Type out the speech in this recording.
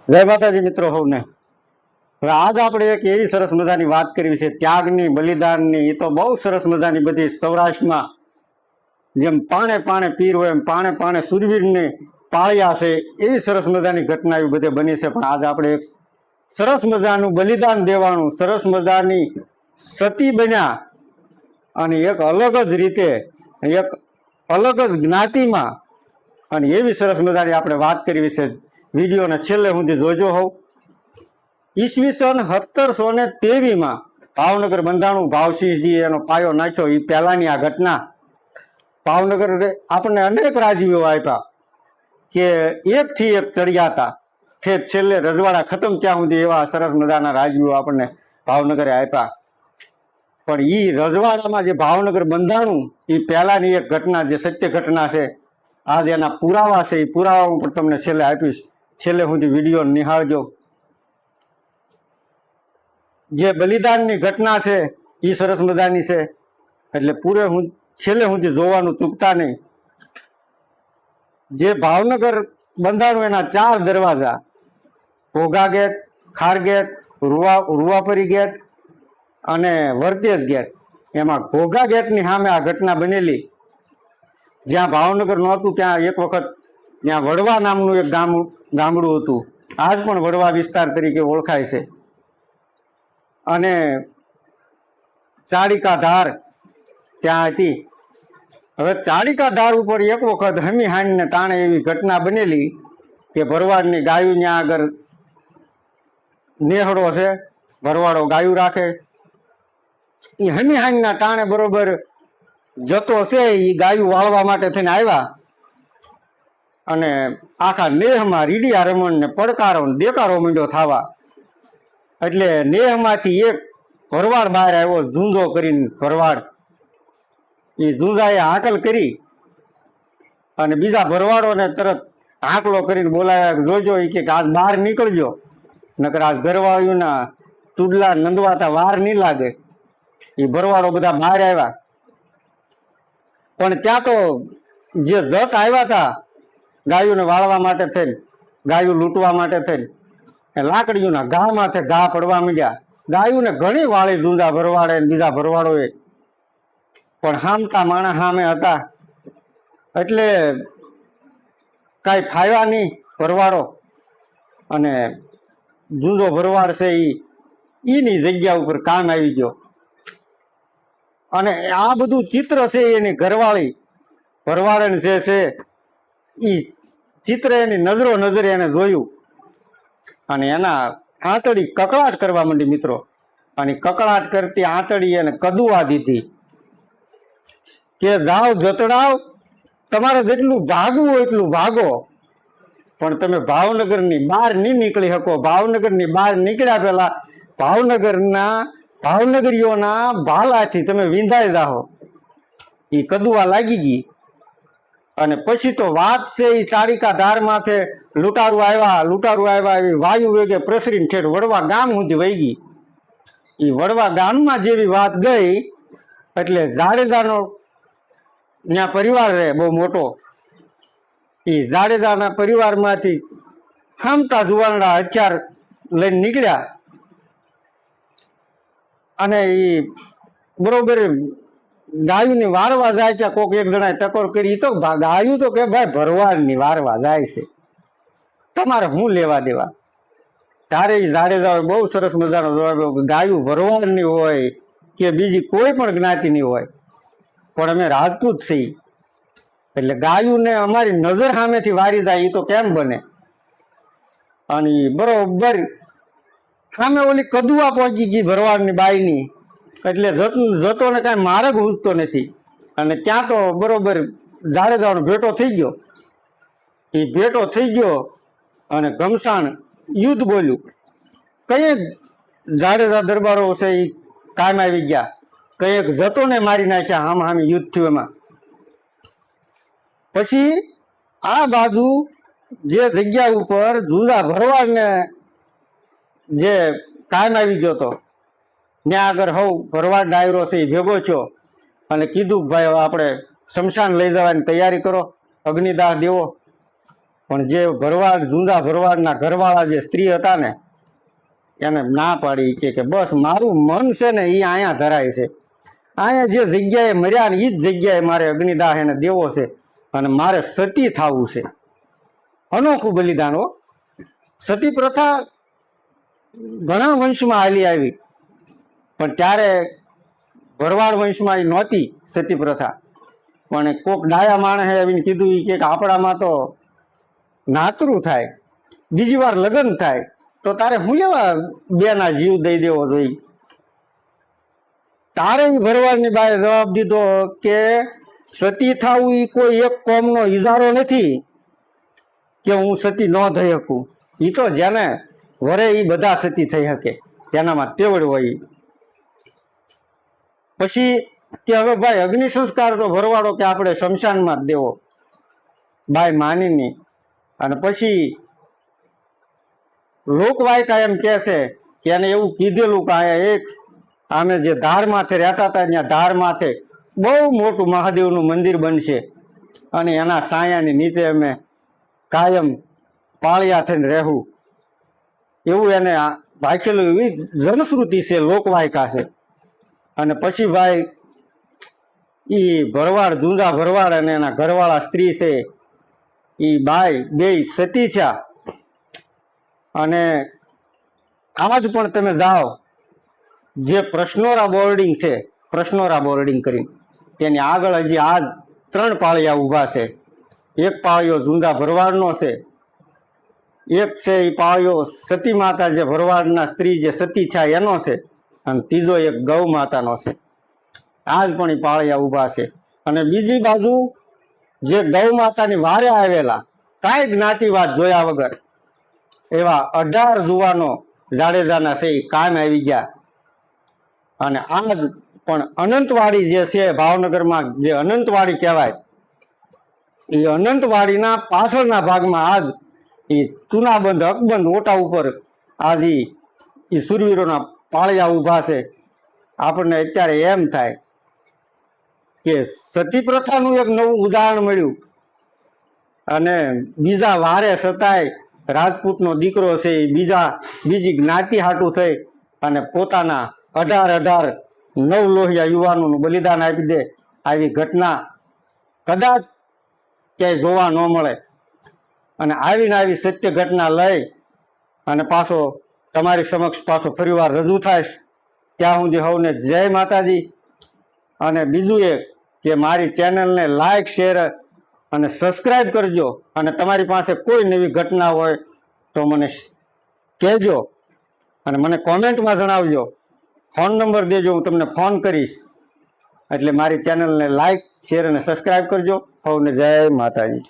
જય માતાજી મિત્રો સૌને। હવે આજ આપણે એક એવી સરસ મજાની વાત કરવી છે ત્યાગની, બલિદાનની। એ તો બહુ સરસ મજાની બધી સૌરાષ્ટ્રમાં જેમ પાણે પાણે પીર હોય એમ પાણે પાણે સુરવીરને પાળ્યા છે, એવી સરસ મજાની ઘટના એવી બધે બની છે। પણ આજ આપણે એક સરસ મજાનું બલિદાન દેવાનું, સરસ મજાની સતી બન્યા અને એક અલગ જ રીતે, એક અલગ જ જ્ઞાતિમાં, અને એવી સરસ મજાની આપણે વાત કરવી છે। વિડીયોને છેલ્લે સુધી જોજો હોવ। ઈસવીસન 1723માં ભાવનગર બંધાણું, ભાવસિંહજી એનો પાયો નાખ્યો। એ પહેલાની આ ઘટના। ભાવનગર આપણને અનેક રાજવીઓ આપ્યા કે એકથી એક ચડ્યા હતા, ઠેઠ છેલ્લે રજવાડા ખતમ ત્યાં સુધી એવા સરસ મજાના રાજવીઓ આપણને ભાવનગરે આપ્યા। પણ એ રજવાડામાં જે ભાવનગર બંધાણું એ પહેલાની એક ઘટના, જે સત્ય ઘટના છે, આજે એના પુરાવા છે, એ પુરાવા હું પણ તમને છેલ્લે આપીશ। છેલ્લે સુધી વિડીયો નિહાળજો। જે બલિદાનની ઘટના છે એ સરસ મજાની છે, એટલે છેલ્લે સુધી જોવાનું ચૂકતા નહીં। જે ભાવનગર બંધાણું એના 4 દરવાજા, Ghogha gate, Khar gate, Ruvapari gate અને વર્તેજ ગેટ। એમાં ઘોઘા ગેટની સામે આ ઘટના બનેલી। જ્યાં ભાવનગર નહોતું ત્યાં એક વખત ત્યાં વડવા નામનું એક ગામડું હતું, આજ પણ વડવા વિસ્તાર તરીકે ઓળખાય છે। અને ચાડિકા ધાર ત્યાં હતી। હવે ચાડિકા ધાર ઉપર એક વખત હમી હાનને ટાણે એવી ઘટના બનેલી કે ભરવાડની ગાયું ત્યાં આગળ નેહડો છે, ભરવાડો ગાયું રાખે। એ હમી હાનના ટાણે બરોબર જતો છે, એ ગાયું વાળવા માટે થઈને આવ્યા અને આખા નેહમાં રીડિયા રમણને પડકારો દેકારો માંડ્યો થવા। એટલે નેહમાંથી એક ભરવાડ બહાર આવ્યો, ઝૂંઝો કરીને ભરવાડ। એ ઝૂંઝાએ હાકલ કરી અને બીજા ભરવાડોને તરત હાકલો કરીને બોલાવ્યા, જોજો એ કે આજ બહાર નીકળજો, નકર આજ ઘરવાળીઓના ચૂડલા નંદવાતા વાર નહીં લાગે। એ ભરવાડો બધા બહાર આવ્યા, પણ ત્યાં તો જે જત આવ્યા હતા ગાયોને વાળવા માટે થઈને, ગાયું લૂંટવા માટે થઈને, લાકડીઓના ઘા માથે ઘા પડવા માંડ્યા। ગાયોને ઘણી વાળી ઝૂંઝા ભરવાડે બીજા ભરવાડોએ, પણ હામતા માણસ સામે હતા એટલે કાંઈ ફાવ્યા નહીં ભરવાડો। અને ઝૂંઝો ભરવાડ છે એની જગ્યા ઉપર કામ આવી ગયો। અને આ બધું ચિત્ર છે એની ઘરવાળી ભરવાડન જે છે એ ચિત્ર એની નજરો નજરે એને જોયું અને એના આંતળી કકળાટ કરવા માંડી મિત્રો। અને કકળાટ કરતી આંતળી એને કદુવા દીધી કે જાઓ જતડાવ, તમારે જેટલું ભાગવું હોય એટલું ભાગો, પણ તમે ભાવનગરની બહાર નહીં નીકળી શકો। ભાવનગરની બહાર નીકળ્યા પહેલા ભાવનગરીઓના ભાલાથી તમે વિંધાઈ જાઓ। એ કદુવા લાગી ગઈ અને પછી તો વાત છે એ ચાડિકા ધાર માથે લૂંટારું આવ્યા એવી વાયુ વેગે પ્રસરીને ઠેઠ વડવા ગામ સુધી વહી ગઈ। એ વડવા ગામમાં જેવી વાત ગઈ એટલે જાડેજાનો ત્યાં પરિવાર રહે બહુ મોટો, એ જાડેજાના પરિવારમાંથી હામતા જુવાનડા હથિયાર લઈને નીકળ્યા અને એ બરોબર ગાયુંની વારવા જાય છે। કોક એક જણાએ ટકોર કરી, તો ગાયું તો કે ભાઈ ભરવાડની વારવા જાય છે, તમારે શું લેવા દેવા। ત્યારે એ જાડેજા બહુ સરસ મજાનો જવાબ, ગાયું ભરવાડની હોય કે બીજી કોઈ પણ જ્ઞાતિની હોય, પણ અમે રાજપૂત છીએ, એટલે ગાયુંને અમારી નજર સામેથી વારી જાય એ તો કેમ બને। અને બરોબર સામે ઓલી કદુવા પહોંચી ગઈ ભરવાડની બાઈની, એટલે જતોને કાંઈ માર્ગ ઉજતો નથી। અને ત્યાં તો બરોબર જાડેજાનો ભેટો થઈ ગયો। એ ભેટો થઈ ગયો અને ઘમસાણ યુદ્ધ બોલ્યું। કંઈક જાડેજા દરબારો છે એ કામ આવી ગયા, કંઈક જતોને મારી નાખ્યા, હામે યુદ્ધ થયું એમાં। પછી આ બાજુ જે જગ્યા ઉપર ઝૂંઝા ભરવાડને જે કામ આવી ગયો હતો ત્યાં આગળ હવ ભરવાડ ડાયરો છે એ ભેગો થયો અને કીધું ભાઈ હવે આપણે શમશાન લઈ જવાની તૈયારી કરો, અગ્નિદાહ દેવો। પણ જે ભરવાડ જુંદા ભરવાડના ઘરવાળા જે સ્ત્રી હતા ને એને ના પાડી કે બસ મારું મન છે ને એ અહીંયા ધરાય છે, અહીંયા જે જગ્યાએ મર્યા ને એ જ જગ્યાએ મારે અગ્નિદાહ એને દેવો છે અને મારે સતી થવું છે. અનોખું બલિદાન હો. સતી પ્રથા ઘણા વંશમાં હાલી આવી, પણ ત્યારે ભરવાડ વંશમાં એ નહોતી સતી પ્રથા. પણ કોક ડાયા માણસે આવીને કીધું કે આપણામાં તો નાતરું થાય, બીજી વાર લગ્ન થાય તો તારે હું લેવા બેના જીવ દઈ દેવો જોઈએ. તારે ભરવાડની બાએ જવાબ દીધો કે સતી થવું એ કોઈ એક કોમનો ઇજારો નથી કે હું સતી ન થઈ શકું. એ તો જેને વરે એ બધા સતી થઈ શકે, જેનામાં તેવડ હોય. પછી કે હવે ભાઈ અગ્નિ સંસ્કાર તો ભરવાડો કે આપણે શમશાનમાં જ દેવો, બાય માનીની. અને પછી લોકવાયકા એમ કે છે કે એને એવું કીધેલું કે અહીંયા એક અમે જે ધાર માથે રહેતા હતા ત્યાં ધાર માથે બહુ મોટું મહાદેવનું મંદિર બનશે અને એના સાયાની નીચે અમે કાયમ પાળિયા થઈને રહેવું, એવું એને રાખેલું. એવી જનશ્રુતિ છે, લોકવાયકા છે. અને પછી ભાઈ એ ભરવાડ જુંદા ભરવાડ અને એના ઘરવાળા સ્ત્રી છે એ બાઈ બે સતી થયા. અને આજ પણ તમે જાઓ જે પ્રશ્નોરા બોર્ડિંગ છે, પ્રશ્નોરા બોર્ડિંગ કરીને તેની આગળ હજી આજ 3 પાળિયા ઊભા છે. એક પાળિયો જુંદા ભરવાડનો છે, એક છે એ પાળિયો સતી માતા જે ભરવાડના સ્ત્રી જે સતી થયા એનો છે, અને ત્રીજો એક ગૌ માતાનો છે. આજ પણ એ પાળિયા ઊભા છે. અને બીજી બાજુ જે ગૌ માતાની વારે આવેલા કાંઈ જ્ઞાતિવાદ જોયા વગર એવા 18 જુવાનો જાડેજાના છે એ કામ આવી ગયા. અને આજ પણ અનંતવાડી જે છે ભાવનગરમાં, જે અનંતવાડી કહેવાય, એ અનંતવાડીના પાછળના ભાગમાં આજ એ ચુનાબંધ અકબંધ ઓટા ઉપર આજ એ સુરવીરોના પાળિયા ઊભા છે. આપણને અત્યારે એમ થાય કે સતી પ્રથાનું એક નવું ઉદાહરણ મળ્યું અને બીજા વારે છતાંય રાજપૂતનો દીકરો છે એ બીજી જ્ઞાતિ હાટું થઈ અને પોતાના 18 નવલોહિયા યુવાનોનું બલિદાન આપી દે. આવી ઘટના કદાચ ક્યાંય જોવા ન મળે. અને આવીને આવી સત્ય ઘટના લઈ અને પાછો તમારી સમક્ષ પાછો ફરીવાર રજૂ થાય. ત્યાં સુધી સૌને જય માતાજી. અને બીજું એક કે મારી ચેનલને લાઈક, શેર અને સબસ્ક્રાઈબ કરજો. અને તમારી પાસે કોઈ નવી ઘટના હોય તો મને કહેજો અને મને કોમેન્ટમાં જણાવજો. ફોન નંબર દેજો, હું તમને ફોન કરીશ. એટલે મારી ચેનલને લાઈક, શેર અને સબસ્ક્રાઈબ કરજો. સૌને જય માતાજી.